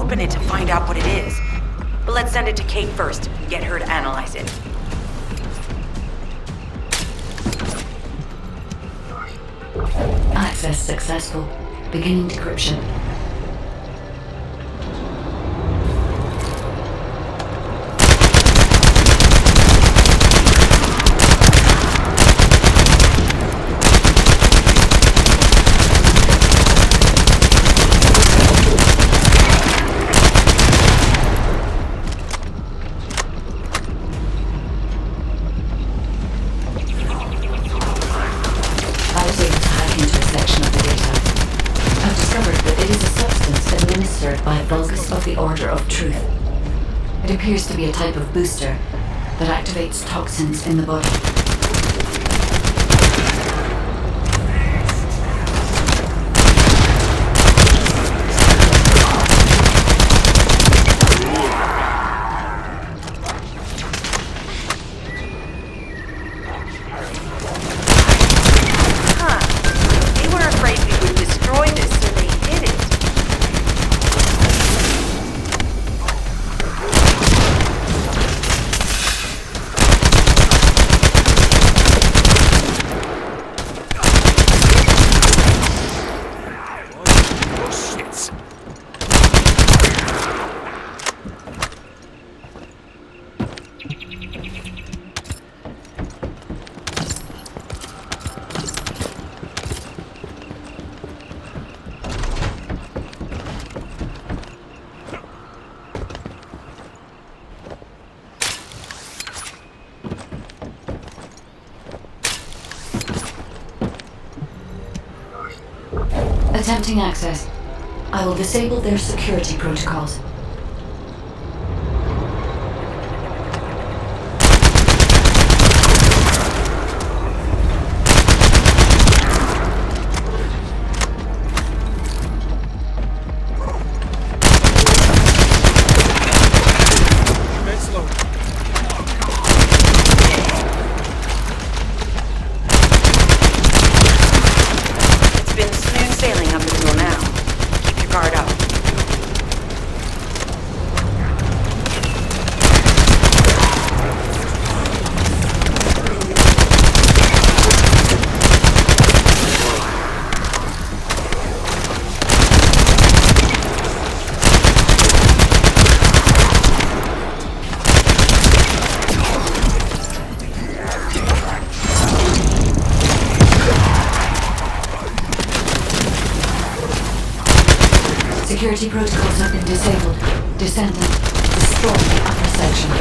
open it to find out what it is. But let's send it to Kate first and get her to analyze it. Access successful. Beginning decryption. It appears to be a type of booster that activates toxins in the body. They were afraid we would destroy this, so they hid it. Attempting access. I will disable their security protocols. Security protocols have been disabled. Descendant, destroy the upper section.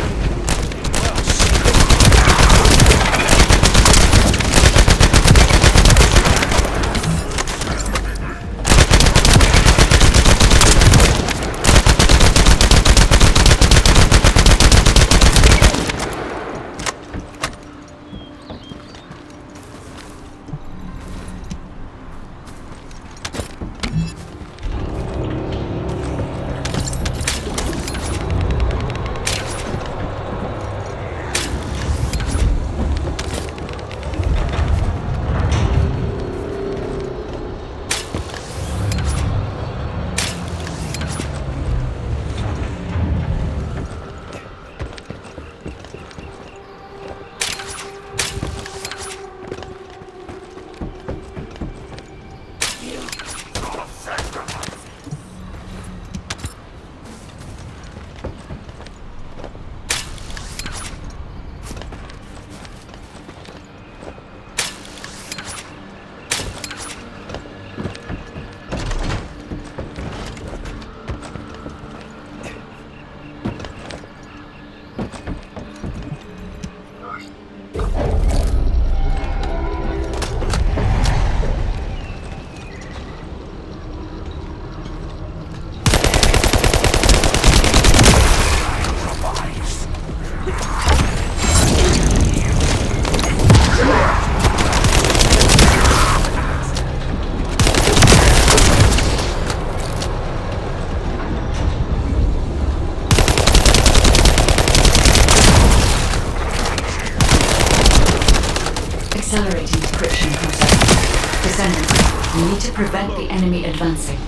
Accelerating decryption process. Descendants, we need to prevent the enemy advancing.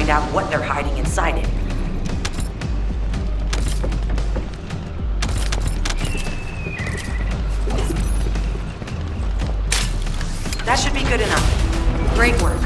find out what they're hiding inside it. That should be good enough. Great work.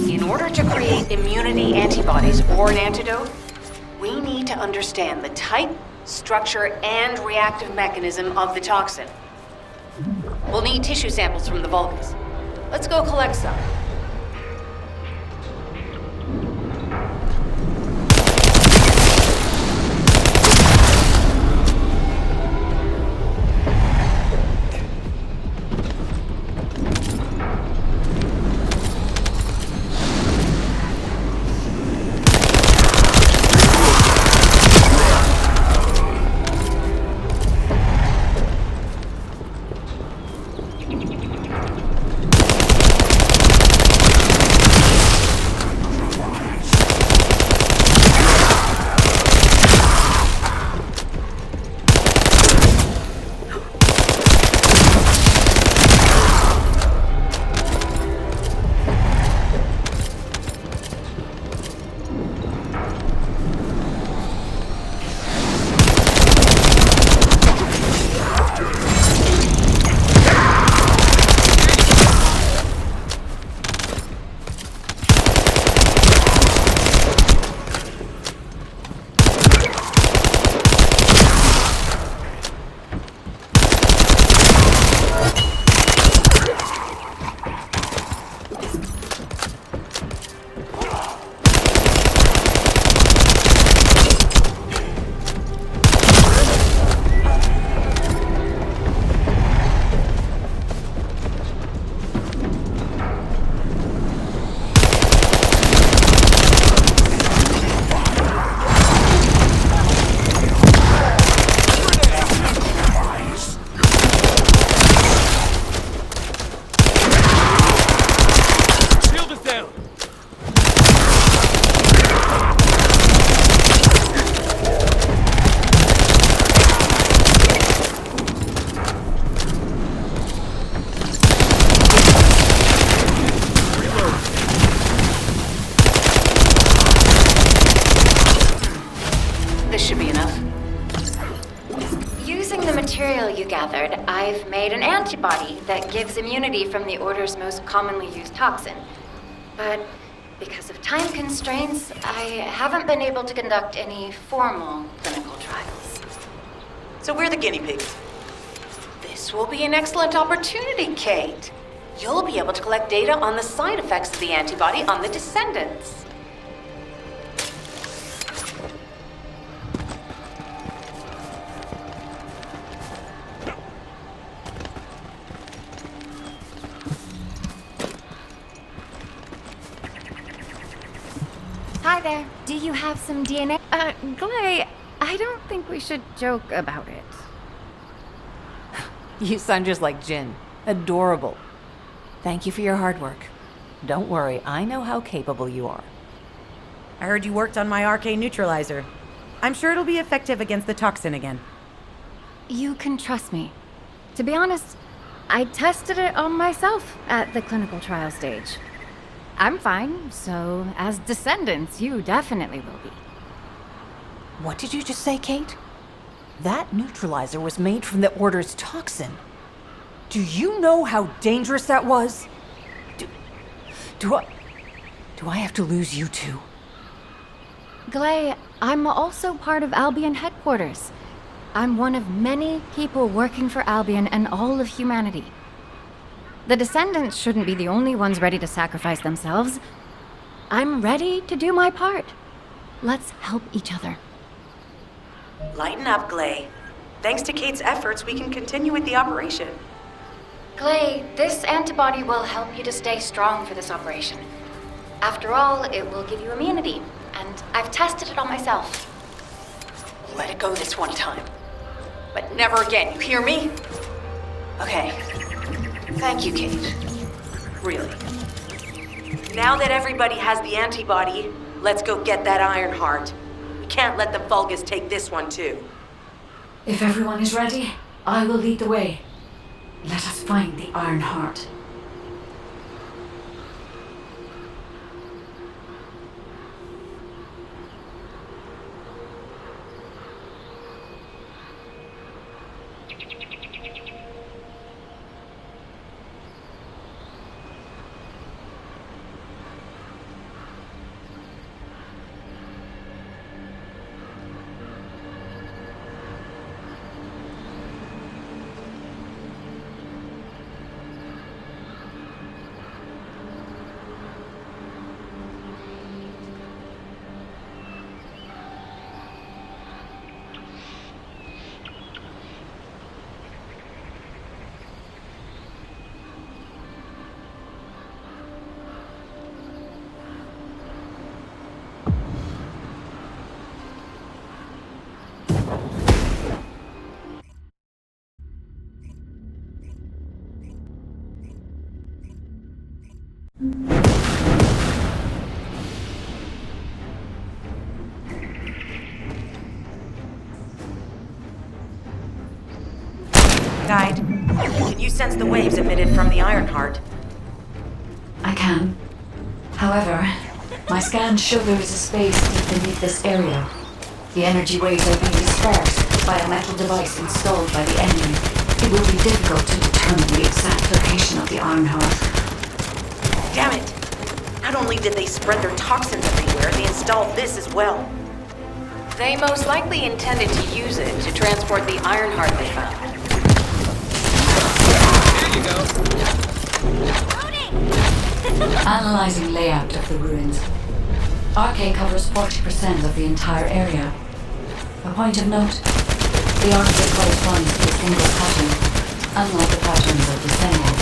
In order to create immunity antibodies or an antidote, we need to understand the type, structure, and reactive mechanism of the toxin. We'll need tissue samples from the Vulcans. Let's go collect some. I've made an antibody that gives immunity from the Order's most commonly used toxin. But because of time constraints, I haven't been able to conduct any formal clinical trials. So we're the guinea pigs. This will be an excellent opportunity, Kate. You'll be able to collect data on the side effects of the antibody on the Descendants. Hi there. Do you have some DNA? Glay, I don't think we should joke about it. You sound just like Jin. Adorable. Thank you for your hard work. Don't worry, I know how capable you are. I heard you worked on my RK neutralizer. I'm sure it'll be effective against the toxin again. You can trust me. To be honest, I tested it on myself at the clinical trial stage. I'm fine, so as Descendants, you definitely will be. What did you just say, Kate? That neutralizer was made from the Order's toxin. Do you know how dangerous that was? Do I have to lose you too? Glay, I'm also part of Albion headquarters. I'm one of many people working for Albion and all of humanity. The Descendants shouldn't be the only ones ready to sacrifice themselves. I'm ready to do my part. Let's help each other. Lighten up, Glay. Thanks to Kate's efforts, we can continue with the operation. Clay, this antibody will help you to stay strong for this operation. After all, it will give you immunity, and I've tested it on myself. Let it go this one time. But never again, you hear me? Okay. Thank you, Kate. Really. Now that everybody has the antibody, let's go get that Iron Heart. We can't let the Vulgus take this one too. If everyone is ready, I will lead the way. Let us find the Iron Heart. Guide, can you sense the waves emitted from the Iron Heart? I can. However, my scans show there is a space deep beneath this area. The energy waves are being dispersed by a metal device installed by the enemy. It will be difficult to determine the exact location of the Iron Heart. Damn it! Not only did they spread their toxins everywhere, they installed this as well. They most likely intended to use it to transport the Iron Heart they found. Analyzing layout of the ruins. RK covers 40% of the entire area. A point of note, the artwork corresponds to a single pattern, unlike the patterns of Descendant.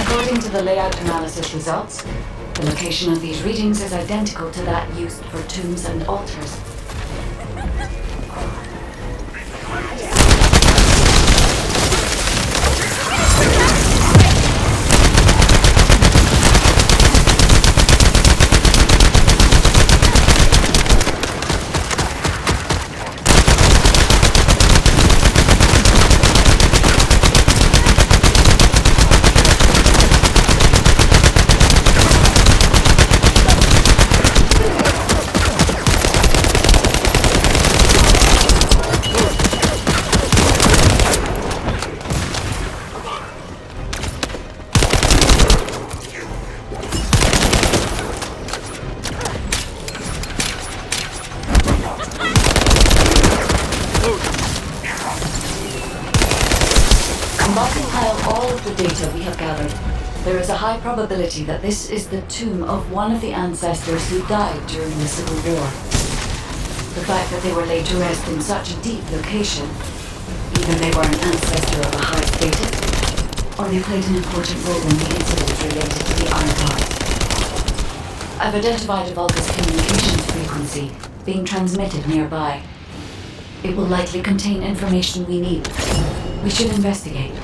According to the layout analysis results, the location of these readings is identical to that used for tombs and altars. There is a high probability that this is the tomb of one of the ancestors who died during the Civil War. The fact that they were laid to rest in such a deep location, either they were an ancestor of a high status, or they played an important role in the incident related to the Iron Heart. I've identified a Vulgus communications frequency being transmitted nearby. It will likely contain information we need. We should investigate.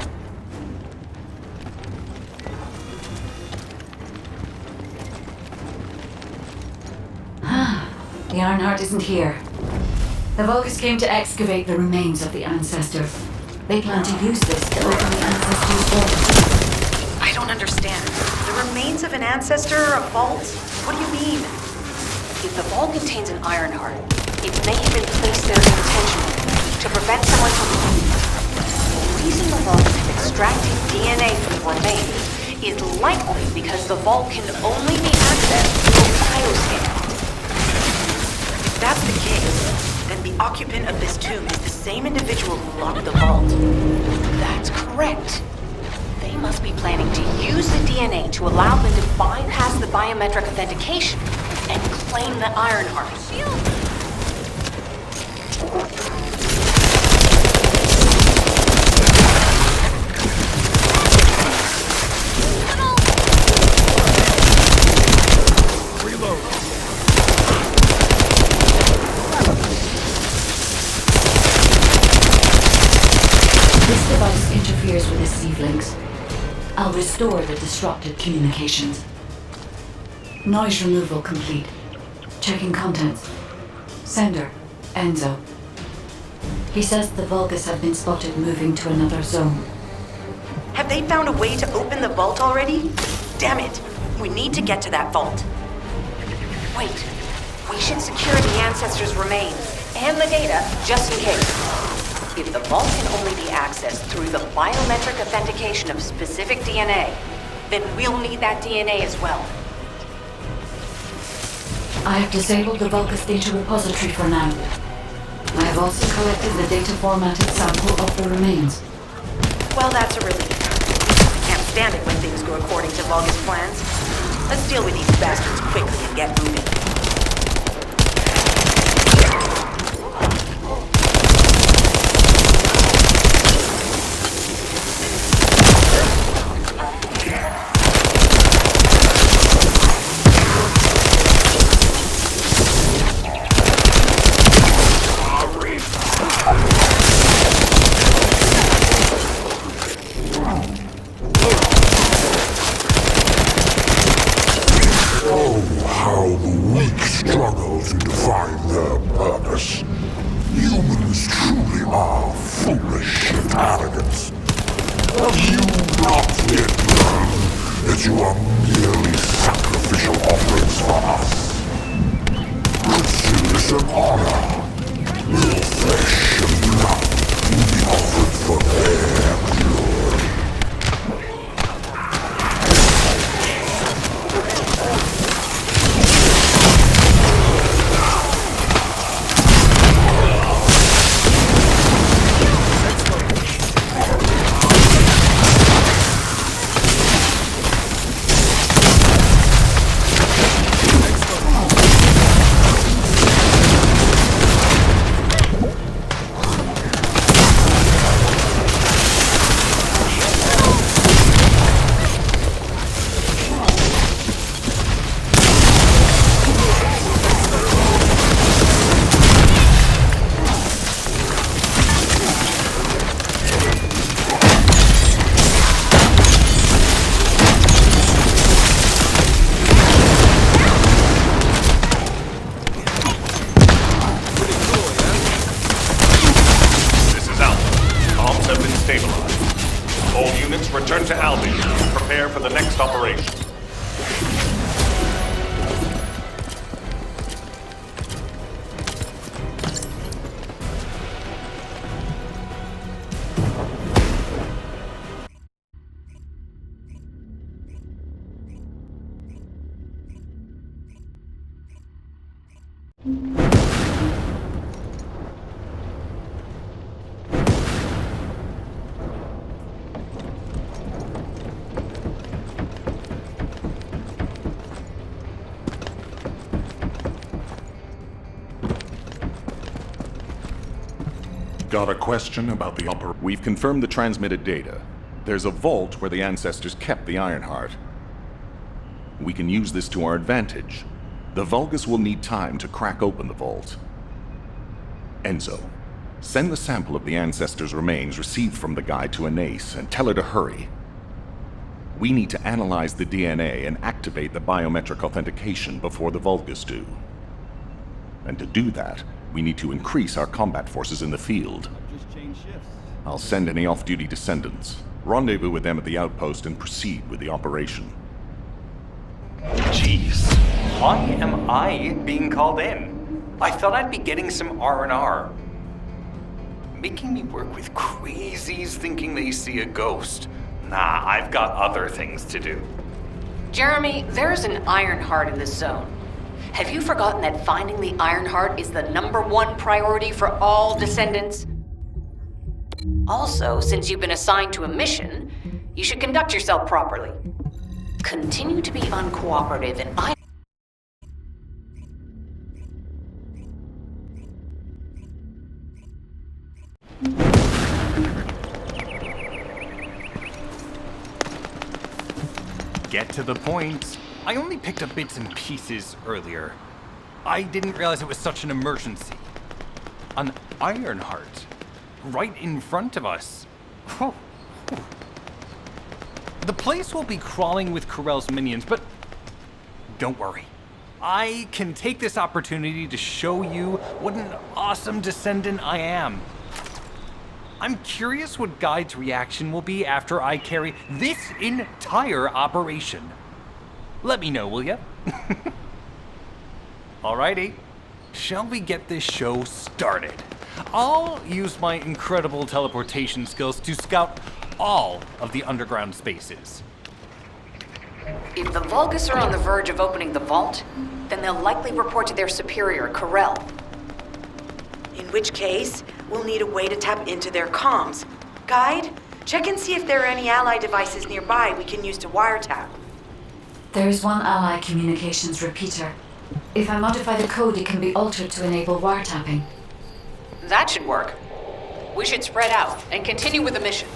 The Iron Heart isn't here. The Vulgus came to excavate the remains of the ancestor. They plan to use this to open the ancestor's vault. I don't understand. The remains of an ancestor, a vault? What do you mean? If the vault contains an Iron Heart, it may have been placed there intentionally to prevent someone from... The reason the vault is extracting DNA from the remains is likely because the vault can only be accessed through a bioscan. If that's the case, then the occupant of this tomb is the same individual who locked the vault. That's correct. They must be planning to use the DNA to allow them to bypass the biometric authentication and claim the Iron Heart. this device interferes with the Sieve links, I'll restore the disrupted communications. Noise removal complete. Checking contents. Sender, Enzo. He says the Vulgus have been spotted moving to another zone. Have they found a way to open the vault already? Damn it! We need to get to that vault. Wait. We should secure the Ancestors' remains and the data just in case. If the vault can only be accessed through the biometric authentication of specific DNA, then we'll need that DNA as well. I have disabled the Vulgus data repository for now. I have also collected the data formatted sample of the remains. Well, that's a relief. Can't stand it when things go according to Vulgus plans. Let's deal with these bastards quickly and get moving. Return to Albion. Prepare for the next operation. Got a question about the operation? We've confirmed the transmitted data. There's a vault where the Ancestors kept the Ironheart. We can use this to our advantage. The Vulgus will need time to crack open the vault. Enzo, send the sample of the Ancestors' remains received from the guide to Anais and tell her to hurry. We need to analyze the DNA and activate the biometric authentication before the Vulgus do. And to do that, we need to increase our combat forces in the field. I'll send any off-duty descendants, rendezvous with them at the outpost, and proceed with the operation. Jeez, why am I being called in? I thought I'd be getting some R&R. Making me work with crazies thinking they see a ghost. Nah, I've got other things to do. Jeremy, there's an Ironheart in this zone. Have you forgotten that finding the Ironheart is the #1 priority for all Descendants? Also, since you've been assigned to a mission, you should conduct yourself properly. Continue to be uncooperative and Get to the point. I only picked up bits and pieces earlier. I didn't realize it was such an emergency. An Ironheart. Right in front of us. The place will be crawling with Corell's minions, but don't worry. I can take this opportunity to show you what an awesome descendant I am. I'm curious what Guide's reaction will be after I carry this entire operation. Let me know, will ya? Alrighty, shall we get this show started? I'll use my incredible teleportation skills to scout all of the underground spaces. If the Vulgus are on the verge of opening the vault, then they'll likely report to their superior, Corell. In which case, we'll need a way to tap into their comms. Guide, check and see if there are any ally devices nearby we can use to wiretap. There is one ally communications repeater. If I modify the code, it can be altered to enable wiretapping. That should work. We should spread out and continue with the mission.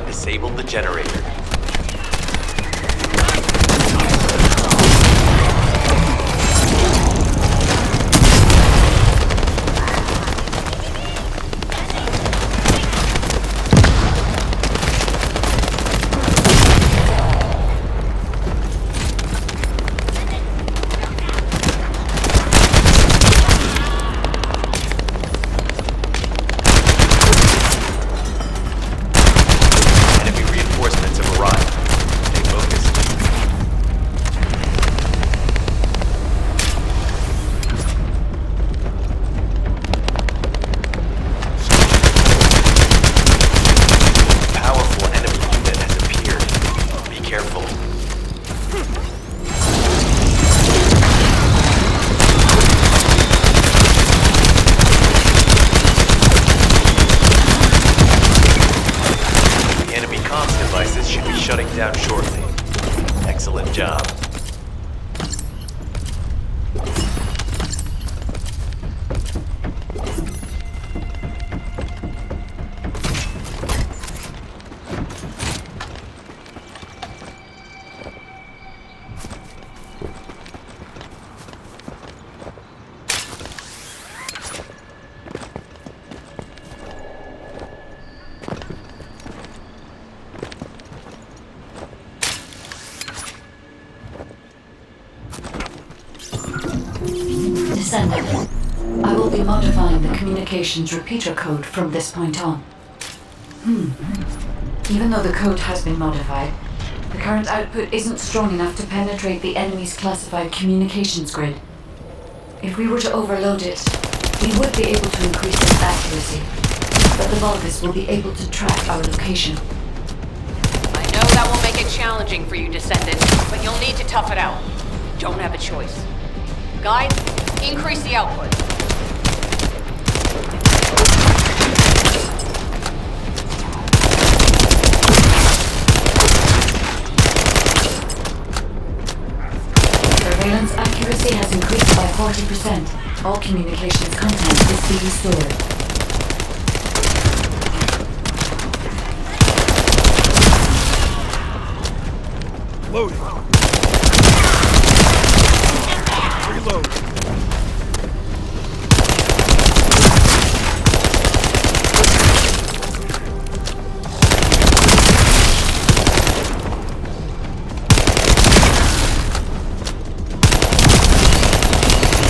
Disable the generator. Down shortly. Excellent job. Descendant. I will be modifying the communications repeater code from this point on. Even though the code has been modified, the current output isn't strong enough to penetrate the enemy's classified communications grid. If we were to overload it, we would be able to increase its accuracy, but the Vulgus will be able to track our location. I know that will make it challenging for you, Descendant, but you'll need to tough it out. You don't have a choice. Guide, increase the output. Surveillance accuracy has increased by 40%. All communications content is being stored. Loading. Reload.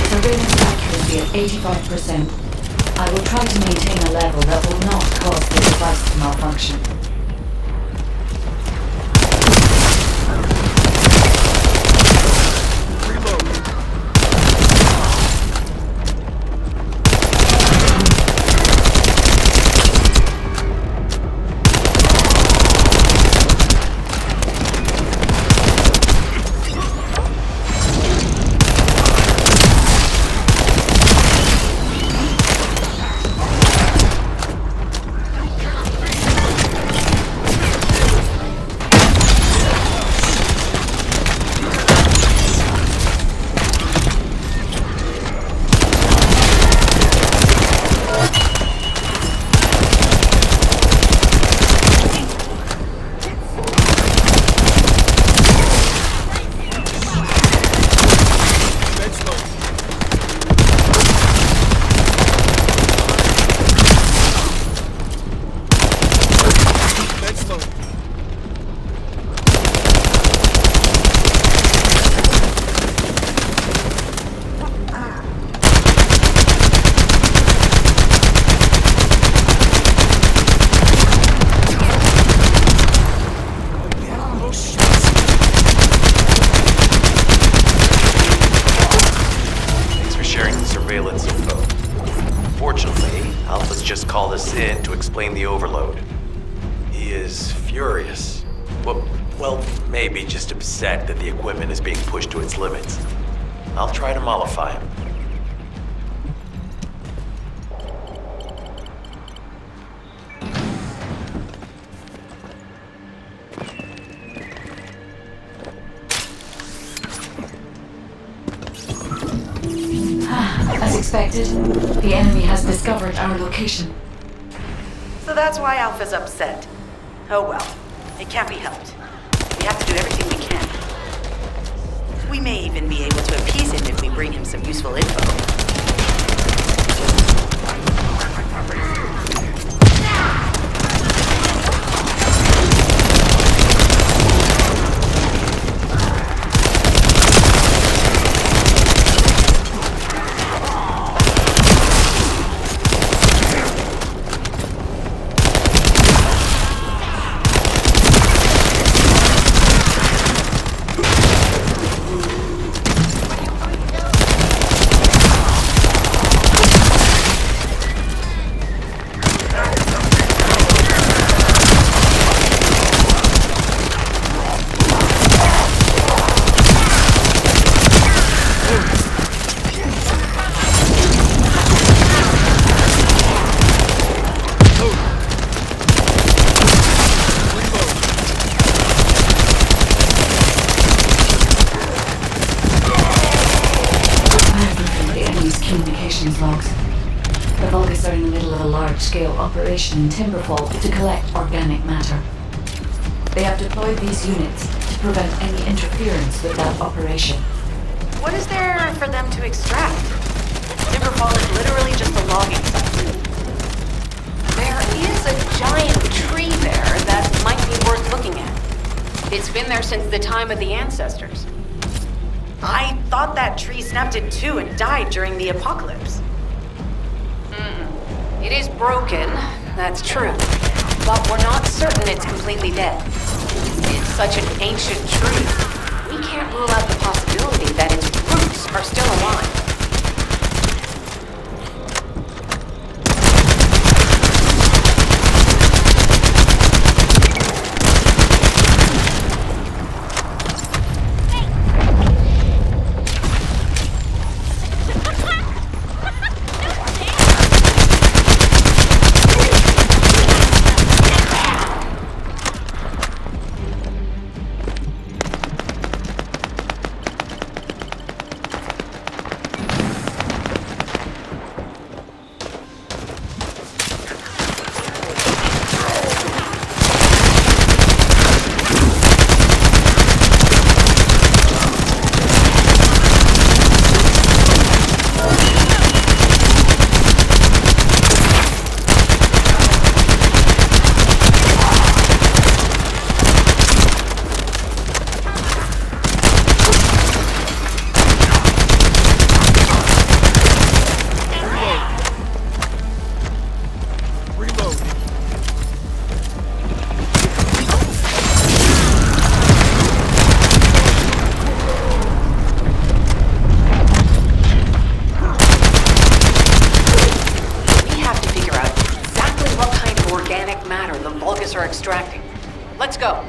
Surveillance accuracy at 85%. I will try to maintain a level that will not cause the device to malfunction. The overload. He is furious. Well, maybe just upset that the equipment is being pushed to its limits. I'll try to mollify him. As expected, the enemy has discovered our location. So that's why Alpha's upset. Oh well, it can't be helped. We have to do everything we can. We may even be able to appease him if we bring him some useful info. Logs. The Vulgus are in the middle of a large-scale operation in Timberfall to collect organic matter. They have deployed these units to prevent any interference with that operation. What is there for them to extract? Timberfall is literally just a logging site. There is a giant tree there that might be worth looking at. It's been there since the time of the ancestors. I thought that tree snapped in two and died during the apocalypse. It is broken, that's true. But we're not certain it's completely dead. It's such an ancient tree. We can't rule out the possibility that its roots are still alive. Are extracting. Let's go.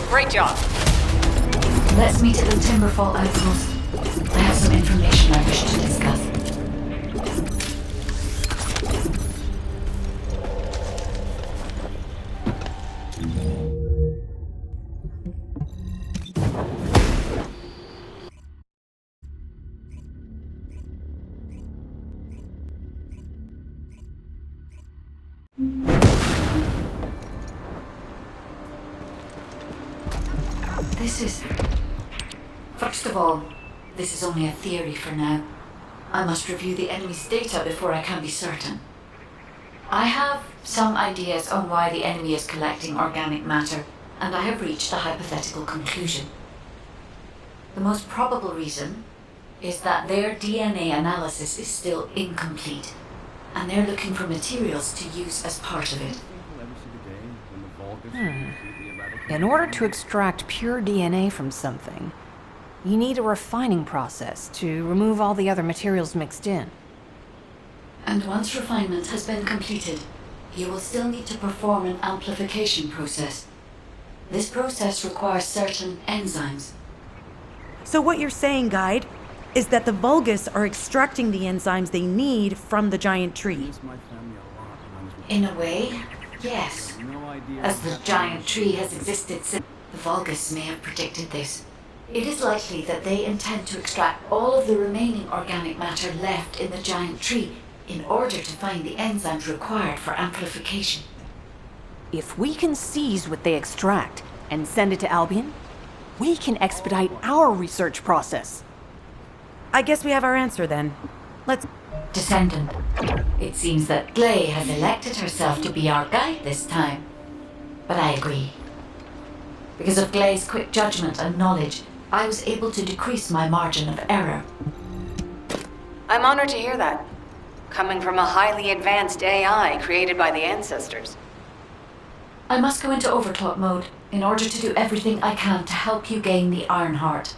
Great job. Let's meet at the Timberfall outpost. I have some information I wish to discuss. First of all, this is only a theory for now. I must review the enemy's data before I can be certain. I have some ideas on why the enemy is collecting organic matter, and I have reached a hypothetical conclusion. The most probable reason is that their DNA analysis is still incomplete, and they're looking for materials to use as part of it. In order to extract pure DNA from something, you need a refining process to remove all the other materials mixed in. And once refinement has been completed, you will still need to perform an amplification process. This process requires certain enzymes. So what you're saying, Guide, is that the Vulgus are extracting the enzymes they need from the giant tree. In a way, yes. As the giant tree has existed since, the Vulgus may have predicted this. It is likely that they intend to extract all of the remaining organic matter left in the giant tree in order to find the enzymes required for amplification. If we can seize what they extract and send it to Albion, we can expedite our research process. I guess we have our answer then. Let's... Descendant, it seems that Glay has elected herself to be our guide this time. But I agree. Because of Glay's quick judgment and knowledge, I was able to decrease my margin of error. I'm honored to hear that. Coming from a highly advanced AI created by the ancestors. I must go into overtalk mode in order to do everything I can to help you gain the Ironheart.